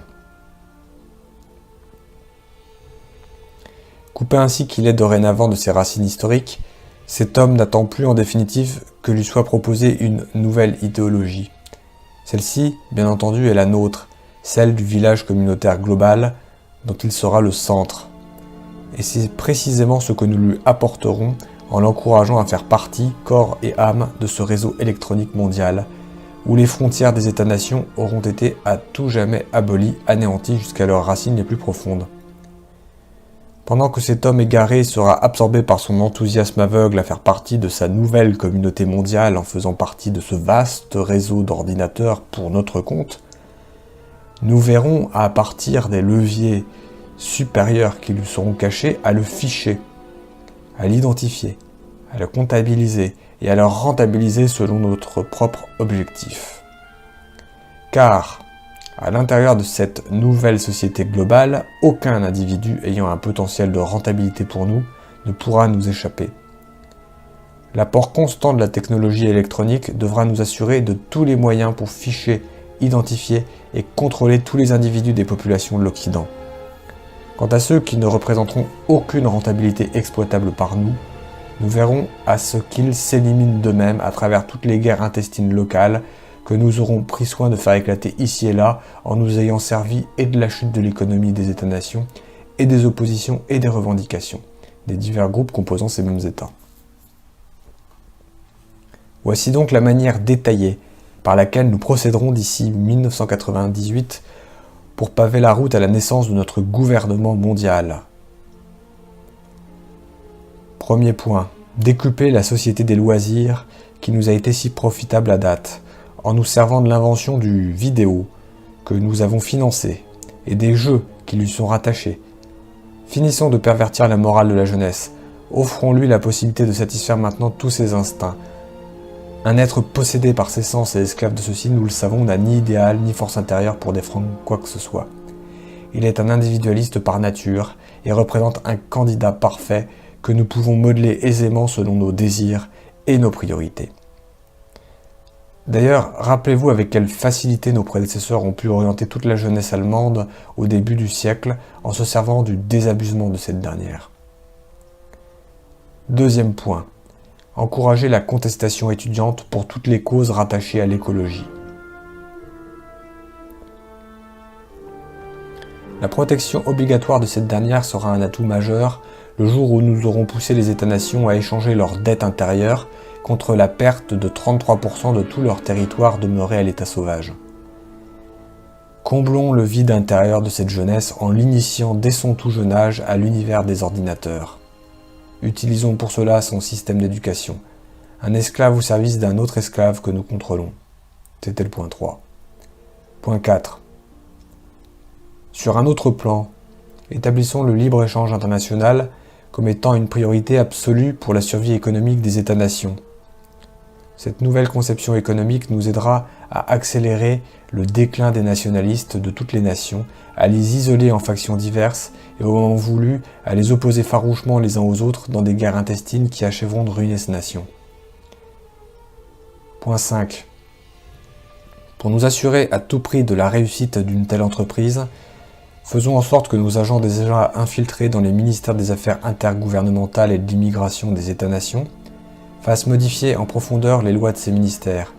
Coupé ainsi qu'il est dorénavant de ses racines historiques, cet homme n'attend plus en définitive que lui soit proposée une nouvelle idéologie. Celle-ci, bien entendu, est la nôtre, celle du village communautaire global dont il sera le centre. Et c'est précisément ce que nous lui apporterons en l'encourageant à faire partie, corps et âme, de ce réseau électronique mondial, où les frontières des États-nations auront été à tout jamais abolies, anéanties jusqu'à leurs racines les plus profondes. Pendant que cet homme égaré sera absorbé par son enthousiasme aveugle à faire partie de sa nouvelle communauté mondiale en faisant partie de ce vaste réseau d'ordinateurs pour notre compte, nous verrons à partir des leviers supérieurs qui lui seront cachés à le ficher, à l'identifier, à le comptabiliser et à le rentabiliser selon notre propre objectif. Car, à l'intérieur de cette nouvelle société globale, aucun individu ayant un potentiel de rentabilité pour nous ne pourra nous échapper. L'apport constant de la technologie électronique devra nous assurer de tous les moyens pour ficher, identifier et contrôler tous les individus des populations de l'Occident. Quant à ceux qui ne représenteront aucune rentabilité exploitable par nous, nous verrons à ce qu'ils s'éliminent d'eux-mêmes à travers toutes les guerres intestines locales que nous aurons pris soin de faire éclater ici et là en nous ayant servi et de la chute de l'économie des États-nations et des oppositions et des revendications des divers groupes composant ces mêmes États. Voici donc la manière détaillée par laquelle nous procéderons d'ici 1998 pour paver la route à la naissance de notre gouvernement mondial. Premier point, décupler la société des loisirs qui nous a été si profitable à date, en nous servant de l'invention du vidéo que nous avons financé et des jeux qui lui sont rattachés. Finissons de pervertir la morale de la jeunesse, offrons-lui la possibilité de satisfaire maintenant tous ses instincts. Un être possédé par ses sens et esclave de ceux-ci, nous le savons, n'a ni idéal ni force intérieure pour défendre quoi que ce soit. Il est un individualiste par nature et représente un candidat parfait que nous pouvons modeler aisément selon nos désirs et nos priorités. D'ailleurs, rappelez-vous avec quelle facilité nos prédécesseurs ont pu orienter toute la jeunesse allemande au début du siècle en se servant du désabusement de cette dernière. Deuxième point, encourager la contestation étudiante pour toutes les causes rattachées à l'écologie. La protection obligatoire de cette dernière sera un atout majeur le jour où nous aurons poussé les États-nations à échanger leur dette intérieure contre la perte de 33% de tout leur territoire demeuré à l'état sauvage. Comblons le vide intérieur de cette jeunesse en l'initiant dès son tout jeune âge à l'univers des ordinateurs. Utilisons pour cela son système d'éducation, un esclave au service d'un autre esclave que nous contrôlons. C'était le point 3. Point 4. Sur un autre plan, établissons le libre-échange international comme étant une priorité absolue pour la survie économique des États-nations. Cette nouvelle conception économique nous aidera à accélérer le déclin des nationalistes de toutes les nations, à les isoler en factions diverses et au moment voulu à les opposer farouchement les uns aux autres dans des guerres intestines qui achèveront de ruiner ces nations. Point 5. Pour nous assurer à tout prix de la réussite d'une telle entreprise, faisons en sorte que nos agents déjà infiltrés dans les ministères des Affaires intergouvernementales et de l'immigration des États-nations fassent modifier en profondeur les lois de ces ministères.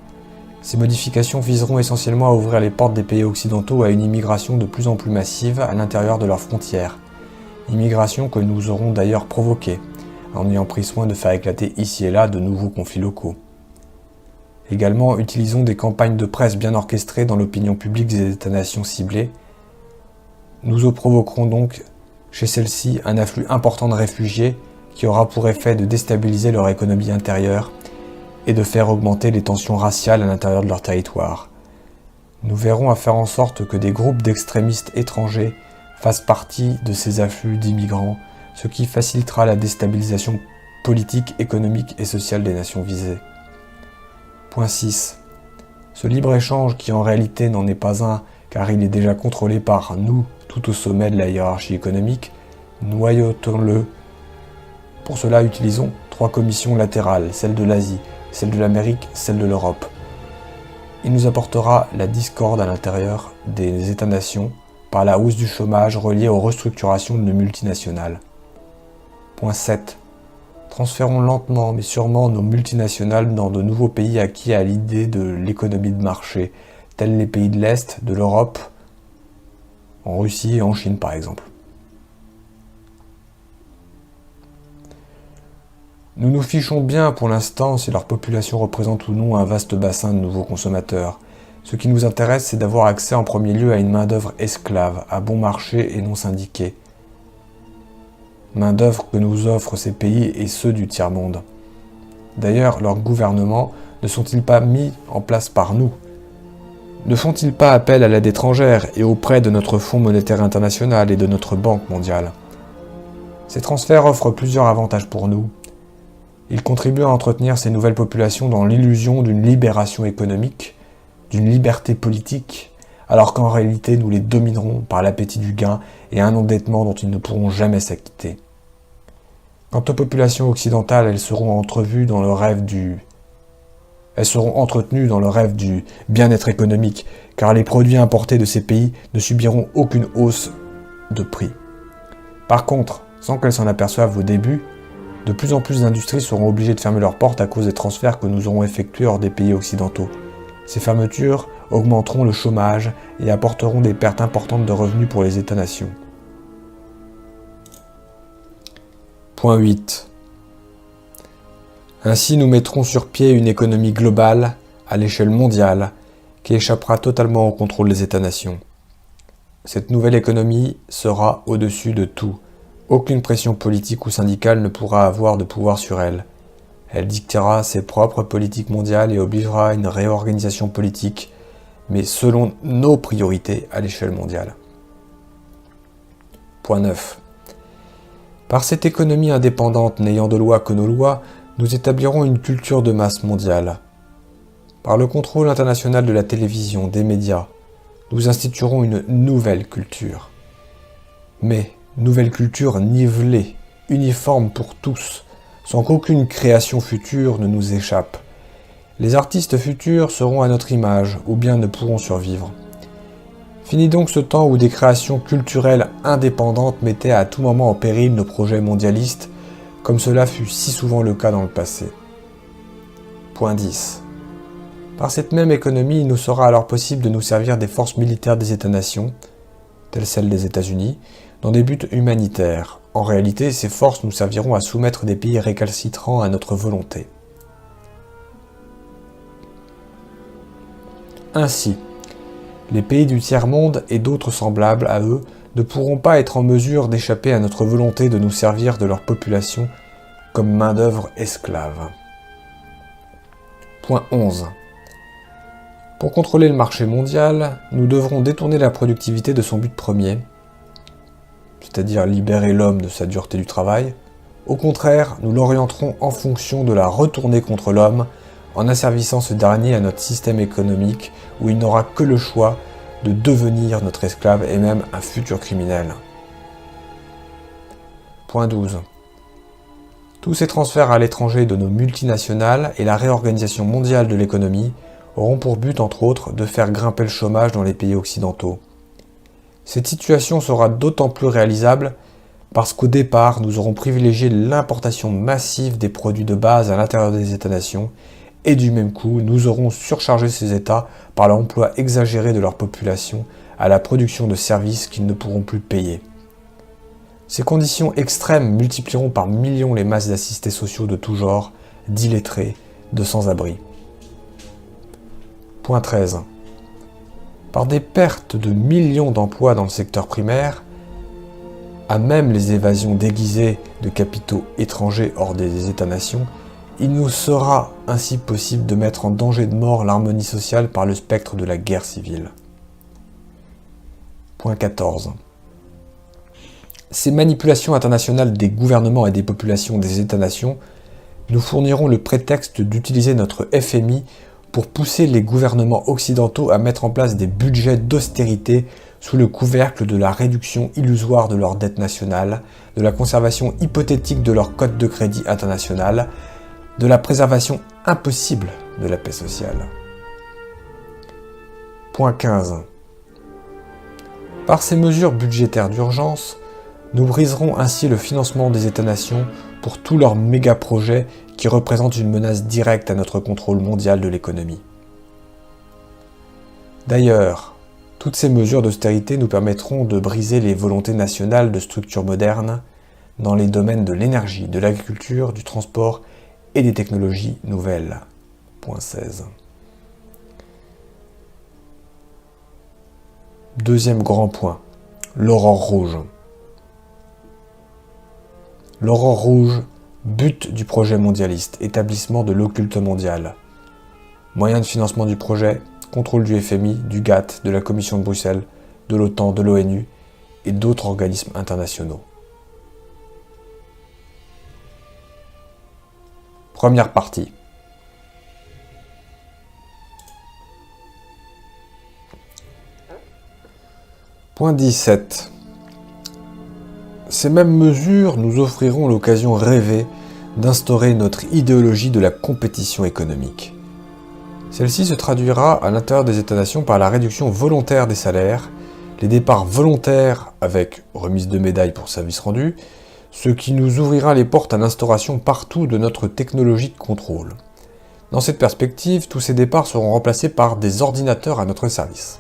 Ces modifications viseront essentiellement à ouvrir les portes des pays occidentaux à une immigration de plus en plus massive à l'intérieur de leurs frontières. Immigration que nous aurons d'ailleurs provoquée, en ayant pris soin de faire éclater ici et là de nouveaux conflits locaux. Également, utilisons des campagnes de presse bien orchestrées dans l'opinion publique des États-nations ciblées. Nous provoquerons donc chez celles-ci un afflux important de réfugiés qui aura pour effet de déstabiliser leur économie intérieure et de faire augmenter les tensions raciales à l'intérieur de leur territoire. Nous verrons à faire en sorte que des groupes d'extrémistes étrangers fassent partie de ces afflux d'immigrants, ce qui facilitera la déstabilisation politique, économique et sociale des nations visées. Point 6. Ce libre-échange, qui en réalité n'en est pas un, car il est déjà contrôlé par nous, tout au sommet de la hiérarchie économique, noyautons-le. Pour cela, utilisons 3 commissions latérales, celle de l'Asie, celle de l'Amérique, celle de l'Europe. Il nous apportera la discorde à l'intérieur des États-nations par la hausse du chômage reliée aux restructurations de nos multinationales. Point 7. Transférons lentement mais sûrement nos multinationales dans de nouveaux pays acquis à l'idée de l'économie de marché, tels les pays de l'Est, de l'Europe, en Russie et en Chine par exemple. Nous nous fichons bien pour l'instant si leur population représente ou non un vaste bassin de nouveaux consommateurs. Ce qui nous intéresse, c'est d'avoir accès en premier lieu à une main-d'œuvre esclave, à bon marché et non syndiquée. Main-d'œuvre que nous offrent ces pays et ceux du tiers-monde. D'ailleurs, leurs gouvernements ne sont-ils pas mis en place par nous ? Ne font-ils pas appel à l'aide étrangère et auprès de notre Fonds monétaire international et de notre Banque mondiale ? Ces transferts offrent plusieurs avantages pour nous. Ils contribuent à entretenir ces nouvelles populations dans l'illusion d'une libération économique, d'une liberté politique, alors qu'en réalité nous les dominerons par l'appétit du gain et un endettement dont ils ne pourront jamais s'acquitter. Quant aux populations occidentales, elles seront entretenues dans le rêve du bien-être économique, car les produits importés de ces pays ne subiront aucune hausse de prix. Par contre, sans qu'elles s'en aperçoivent au début, De plus en plus d'industries seront obligées de fermer leurs portes à cause des transferts que nous aurons effectués hors des pays occidentaux. Ces fermetures augmenteront le chômage et apporteront des pertes importantes de revenus pour les États-nations. Point 8. Ainsi, nous mettrons sur pied une économie globale, à l'échelle mondiale, qui échappera totalement au contrôle des États-nations. Cette nouvelle économie sera au-dessus de tout. Aucune pression politique ou syndicale ne pourra avoir de pouvoir sur elle. Elle dictera ses propres politiques mondiales et obligera à une réorganisation politique, mais selon nos priorités à l'échelle mondiale. Point 9. Par cette économie indépendante n'ayant de loi que nos lois, nous établirons une culture de masse mondiale. Par le contrôle international de la télévision, des médias, nous instituerons une nouvelle culture. Mais nouvelle culture nivelée, uniforme pour tous, sans qu'aucune création future ne nous échappe. Les artistes futurs seront à notre image, ou bien ne pourront survivre. Fini donc ce temps où des créations culturelles indépendantes mettaient à tout moment en péril nos projets mondialistes, comme cela fut si souvent le cas dans le passé. Point 10. Par cette même économie, il nous sera alors possible de nous servir des forces militaires des États-nations, telles celles des États-Unis, dans des buts humanitaires. En réalité, ces forces nous serviront à soumettre des pays récalcitrants à notre volonté. Ainsi, les pays du tiers-monde et d'autres semblables à eux ne pourront pas être en mesure d'échapper à notre volonté de nous servir de leur population comme main-d'œuvre esclave. Point 11. Pour contrôler le marché mondial, nous devrons détourner la productivité de son but premier, c'est-à-dire libérer l'homme de sa dureté du travail. Au contraire, nous l'orienterons en fonction de la retourner contre l'homme, en asservissant ce dernier à notre système économique où il n'aura que le choix de devenir notre esclave et même un futur criminel. Point 12. Tous ces transferts à l'étranger de nos multinationales et la réorganisation mondiale de l'économie auront pour but, entre autres, de faire grimper le chômage dans les pays occidentaux. Cette situation sera d'autant plus réalisable parce qu'au départ, nous aurons privilégié l'importation massive des produits de base à l'intérieur des États-nations et du même coup, nous aurons surchargé ces États par l'emploi exagéré de leur population à la production de services qu'ils ne pourront plus payer. Ces conditions extrêmes multiplieront par millions les masses d'assistés sociaux de tout genre, d'illettrés, de sans-abri. Point 13. Par des pertes de millions d'emplois dans le secteur primaire, à même les évasions déguisées de capitaux étrangers hors des États-nations, il nous sera ainsi possible de mettre en danger de mort l'harmonie sociale par le spectre de la guerre civile. Point 14. Ces manipulations internationales des gouvernements et des populations des États-nations nous fourniront le prétexte d'utiliser notre FMI pour pousser les gouvernements occidentaux à mettre en place des budgets d'austérité sous le couvercle de la réduction illusoire de leur dette nationale, de la conservation hypothétique de leur cote de crédit international, de la préservation impossible de la paix sociale. Point 15. Par ces mesures budgétaires d'urgence, nous briserons ainsi le financement des États-nations pour tous leurs méga-projets qui représentent une menace directe à notre contrôle mondial de l'économie. D'ailleurs, toutes ces mesures d'austérité nous permettront de briser les volontés nationales de structures modernes dans les domaines de l'énergie, de l'agriculture, du transport et des technologies nouvelles. Point 16. Deuxième grand point, l'aurore rouge. L'aurore rouge, but du projet mondialiste, établissement de l'occulte mondial. Moyen de financement du projet, contrôle du FMI, du GATT, de la Commission de Bruxelles, de l'OTAN, de l'ONU et d'autres organismes internationaux. Première partie. Point 17. Ces mêmes mesures nous offriront l'occasion rêvée d'instaurer notre idéologie de la compétition économique. Celle-ci se traduira à l'intérieur des États-nations par la réduction volontaire des salaires, les départs volontaires avec remise de médailles pour services rendus, ce qui nous ouvrira les portes à l'instauration partout de notre technologie de contrôle. Dans cette perspective, tous ces départs seront remplacés par des ordinateurs à notre service.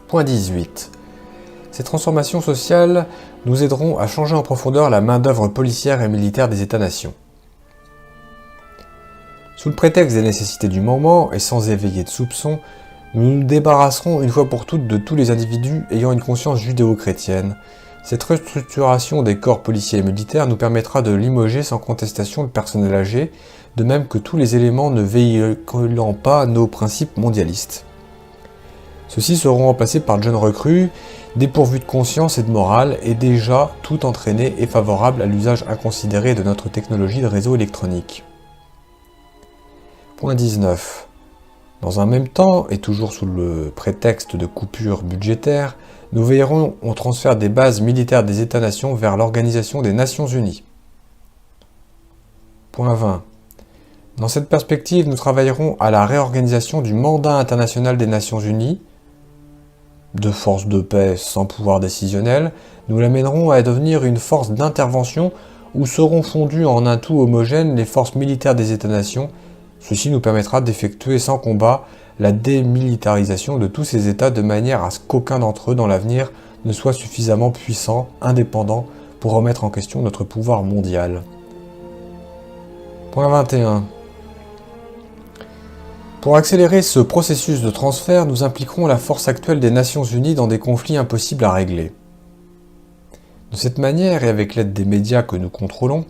Point 18. Ces transformations sociales nous aideront à changer en profondeur la main-d'œuvre policière et militaire des États-nations. Sous le prétexte des nécessités du moment et sans éveiller de soupçons, nous nous débarrasserons une fois pour toutes de tous les individus ayant une conscience judéo-chrétienne. Cette restructuration des corps policiers et militaires nous permettra de limoger sans contestation le personnel âgé, de même que tous les éléments ne véhiculant pas nos principes mondialistes. Ceux-ci seront remplacés par de jeunes recrues, dépourvus de conscience et de morale, et déjà tout entraînés et favorables à l'usage inconsidéré de notre technologie de réseau électronique. Point 19. Dans un même temps, et toujours sous le prétexte de coupures budgétaires, nous veillerons au transfert des bases militaires des États-nations vers l'Organisation des Nations Unies. Point 20. Dans cette perspective, nous travaillerons à la réorganisation du mandat international des Nations Unies. De force de paix sans pouvoir décisionnel, nous l'amènerons à devenir une force d'intervention où seront fondues en un tout homogène les forces militaires des États-nations. Ceci nous permettra d'effectuer sans combat la démilitarisation de tous ces États de manière à ce qu'aucun d'entre eux dans l'avenir ne soit suffisamment puissant, indépendant, pour remettre en question notre pouvoir mondial. Point 21. Pour accélérer ce processus de transfert, nous impliquerons la force actuelle des Nations Unies dans des conflits impossibles à régler. De cette manière, et avec l'aide des médias que nous contrôlons,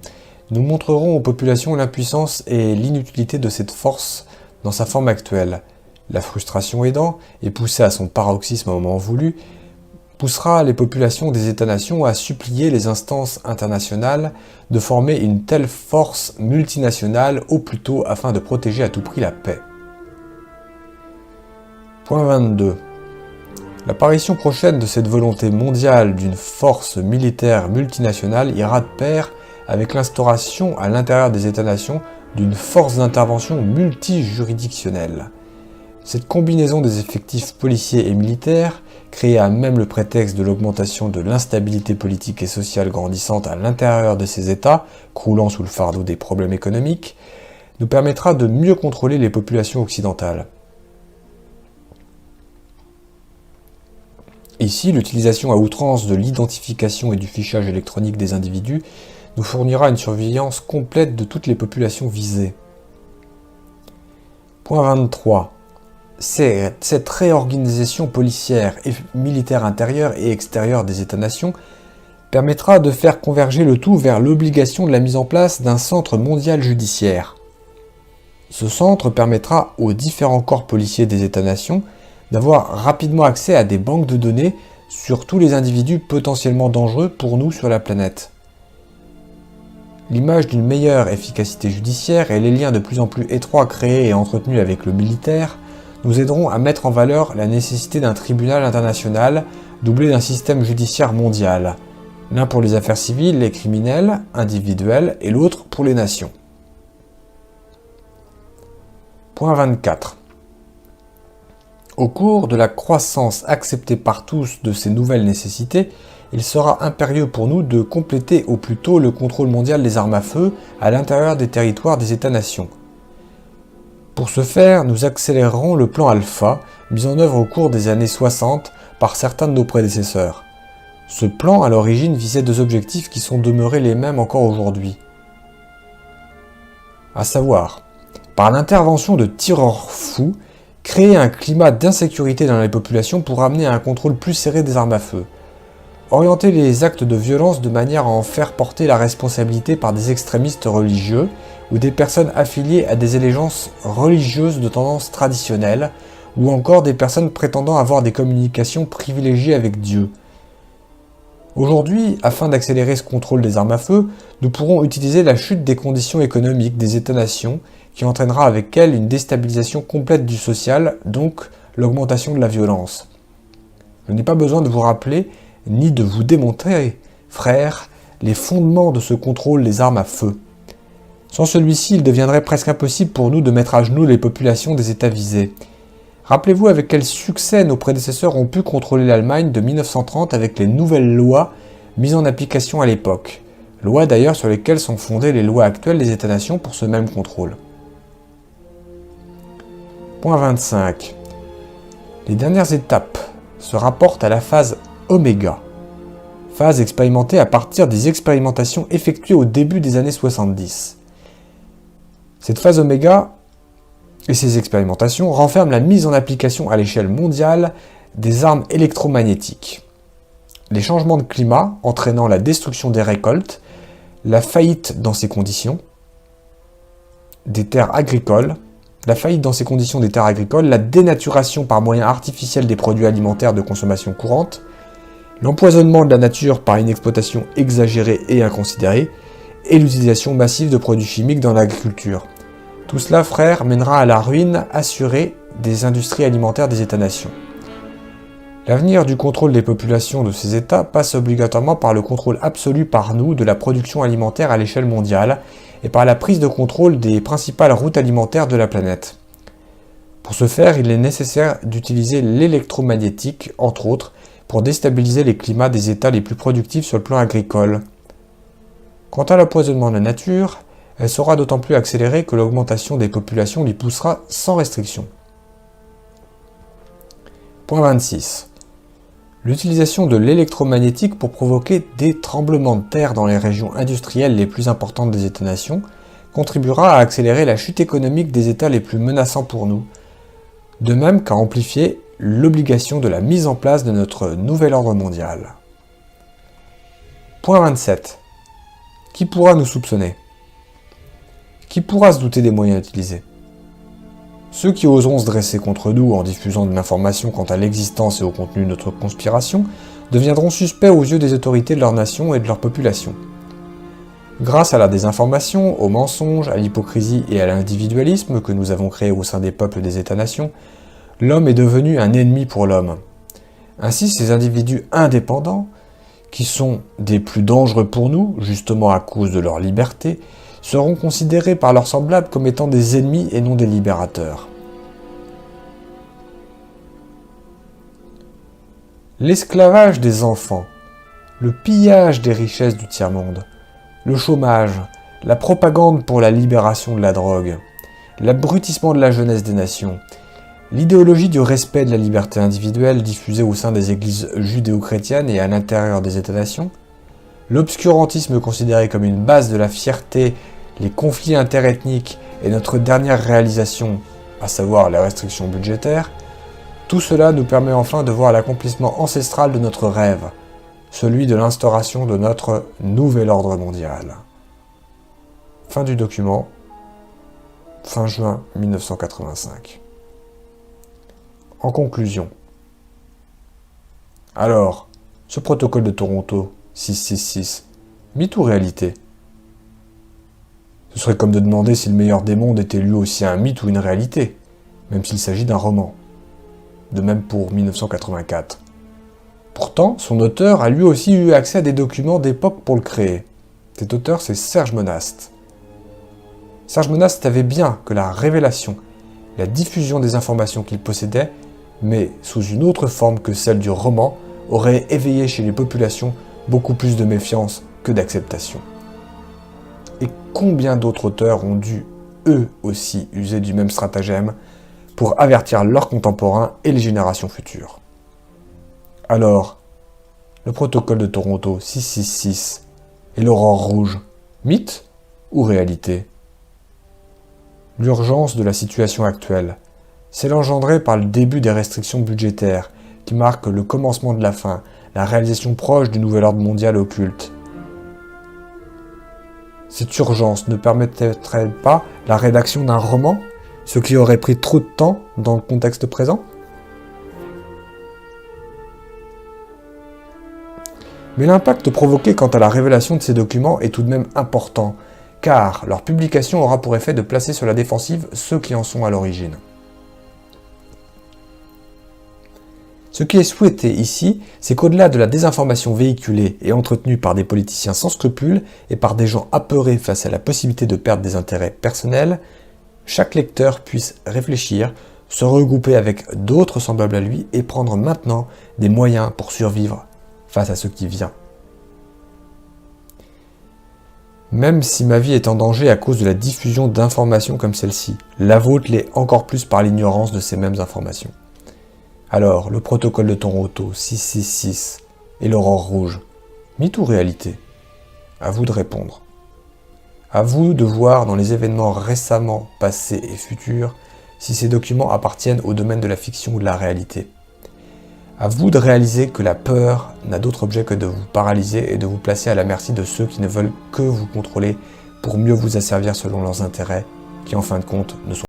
nous montrerons aux populations l'impuissance et l'inutilité de cette force dans sa forme actuelle. La frustration aidant, et poussée à son paroxysme au moment voulu, poussera les populations des États-nations à supplier les instances internationales de former une telle force multinationale au plus tôt afin de protéger à tout prix la paix. Point 22. L'apparition prochaine de cette volonté mondiale d'une force militaire multinationale ira de pair avec l'instauration à l'intérieur des États-nations d'une force d'intervention multijuridictionnelle. Cette combinaison des effectifs policiers et militaires, créée à même le prétexte de l'augmentation de l'instabilité politique et sociale grandissante à l'intérieur de ces États, croulant sous le fardeau des problèmes économiques, nous permettra de mieux contrôler les populations occidentales. Ici, l'utilisation à outrance de l'identification et du fichage électronique des individus nous fournira une surveillance complète de toutes les populations visées. Point 23. Cette réorganisation policière et militaire intérieure et extérieure des États-nations permettra de faire converger le tout vers l'obligation de la mise en place d'un centre mondial judiciaire. Ce centre permettra aux différents corps policiers des États-nations d'avoir rapidement accès à des banques de données sur tous les individus potentiellement dangereux pour nous sur la planète. L'image d'une meilleure efficacité judiciaire et les liens de plus en plus étroits créés et entretenus avec le militaire nous aideront à mettre en valeur la nécessité d'un tribunal international doublé d'un système judiciaire mondial, l'un pour les affaires civiles, les criminels, individuels, et l'autre pour les nations. Point 24. Au cours de la croissance acceptée par tous de ces nouvelles nécessités, il sera impérieux pour nous de compléter au plus tôt le contrôle mondial des armes à feu à l'intérieur des territoires des États-nations. Pour ce faire, nous accélérerons le plan Alpha, mis en œuvre au cours des années 60 par certains de nos prédécesseurs. Ce plan, à l'origine, visait deux objectifs qui sont demeurés les mêmes encore aujourd'hui. À savoir, par l'intervention de tireurs fous, créer un climat d'insécurité dans les populations pour amener à un contrôle plus serré des armes à feu. Orienter les actes de violence de manière à en faire porter la responsabilité par des extrémistes religieux ou des personnes affiliées à des allégeances religieuses de tendance traditionnelle, ou encore des personnes prétendant avoir des communications privilégiées avec Dieu. Aujourd'hui, afin d'accélérer ce contrôle des armes à feu, nous pourrons utiliser la chute des conditions économiques des États-nations, qui entraînera avec elle une déstabilisation complète du social, donc l'augmentation de la violence. Je n'ai pas besoin de vous rappeler, ni de vous démontrer, frères, les fondements de ce contrôle des armes à feu. Sans celui-ci, il deviendrait presque impossible pour nous de mettre à genoux les populations des États visés. Rappelez-vous avec quel succès nos prédécesseurs ont pu contrôler l'Allemagne de 1930 avec les nouvelles lois mises en application à l'époque. Lois d'ailleurs sur lesquelles sont fondées les lois actuelles des États-nations pour ce même contrôle. Point 25. Les dernières étapes se rapportent à la phase oméga, phase expérimentée à partir des expérimentations effectuées au début des années 70. Cette phase oméga et ces expérimentations renferment la mise en application à l'échelle mondiale des armes électromagnétiques. Les changements de climat entraînant la destruction des récoltes, la faillite dans ces conditions des terres agricoles, la dénaturation par moyens artificiels des produits alimentaires de consommation courante, l'empoisonnement de la nature par une exploitation exagérée et inconsidérée, et l'utilisation massive de produits chimiques dans l'agriculture. Tout cela, frère, mènera à la ruine assurée des industries alimentaires des États-nations. L'avenir du contrôle des populations de ces États passe obligatoirement par le contrôle absolu par nous de la production alimentaire à l'échelle mondiale et par la prise de contrôle des principales routes alimentaires de la planète. Pour ce faire, il est nécessaire d'utiliser l'électromagnétique, entre autres, pour déstabiliser les climats des États les plus productifs sur le plan agricole. Quant à l'empoisonnement de la nature, elle sera d'autant plus accélérée que l'augmentation des populations l'y poussera sans restriction. Point 26. L'utilisation de l'électromagnétique pour provoquer des tremblements de terre dans les régions industrielles les plus importantes des États-nations contribuera à accélérer la chute économique des États les plus menaçants pour nous, de même qu'à amplifier l'obligation de la mise en place de notre nouvel ordre mondial. Point 27. Qui pourra nous soupçonner ? Qui pourra se douter des moyens utilisés ? Ceux qui oseront se dresser contre nous en diffusant de l'information quant à l'existence et au contenu de notre conspiration deviendront suspects aux yeux des autorités de leur nation et de leur population. Grâce à la désinformation, aux mensonges, à l'hypocrisie et à l'individualisme que nous avons créés au sein des peuples des États-nations, l'homme est devenu un ennemi pour l'homme. Ainsi, ces individus indépendants, qui sont des plus dangereux pour nous, justement à cause de leur liberté, seront considérés par leurs semblables comme étant des ennemis et non des libérateurs. L'esclavage des enfants, le pillage des richesses du tiers-monde, le chômage, la propagande pour la libération de la drogue, l'abrutissement de la jeunesse des nations, l'idéologie du respect de la liberté individuelle diffusée au sein des églises judéo-chrétiennes et à l'intérieur des États-nations, l'obscurantisme considéré comme une base de la fierté, les conflits interethniques et notre dernière réalisation, à savoir les restrictions budgétaires, tout cela nous permet enfin de voir l'accomplissement ancestral de notre rêve, celui de l'instauration de notre nouvel ordre mondial. Fin du document, fin juin 1985. En conclusion, alors, ce protocole de Toronto 666, mythe ou réalité ? Ce serait comme de demander si le meilleur des mondes était lui aussi un mythe ou une réalité, même s'il s'agit d'un roman. De même pour 1984. Pourtant, son auteur a lui aussi eu accès à des documents d'époque pour le créer. Cet auteur, c'est Serge Monast. Serge Monast savait bien que la révélation, la diffusion des informations qu'il possédait, mais sous une autre forme que celle du roman, aurait éveillé chez les populations beaucoup plus de méfiance que d'acceptation. Et combien d'autres auteurs ont dû, eux aussi, user du même stratagème pour avertir leurs contemporains et les générations futures. Alors, le protocole de Toronto 666 et l'aurore rouge, mythe ou réalité ? L'urgence de la situation actuelle, c'est engendrée par le début des restrictions budgétaires qui marquent le commencement de la fin, la réalisation proche du nouvel ordre mondial occulte. Cette urgence ne permettrait-elle pas la rédaction d'un roman, ce qui aurait pris trop de temps dans le contexte présent ? Mais l'impact provoqué quant à la révélation de ces documents est tout de même important, car leur publication aura pour effet de placer sur la défensive ceux qui en sont à l'origine. Ce qui est souhaité ici, c'est qu'au-delà de la désinformation véhiculée et entretenue par des politiciens sans scrupules et par des gens apeurés face à la possibilité de perdre des intérêts personnels, chaque lecteur puisse réfléchir, se regrouper avec d'autres semblables à lui et prendre maintenant des moyens pour survivre face à ce qui vient. Même si ma vie est en danger à cause de la diffusion d'informations comme celle-ci, la vôtre l'est encore plus par l'ignorance de ces mêmes informations. Alors, le protocole de Toronto, 666 et l'aurore rouge, mythe ou réalité? À vous de répondre. À vous de voir dans les événements récemment passés et futurs si ces documents appartiennent au domaine de la fiction ou de la réalité. À vous de réaliser que la peur n'a d'autre objet que de vous paralyser et de vous placer à la merci de ceux qui ne veulent que vous contrôler pour mieux vous asservir selon leurs intérêts, qui en fin de compte ne sont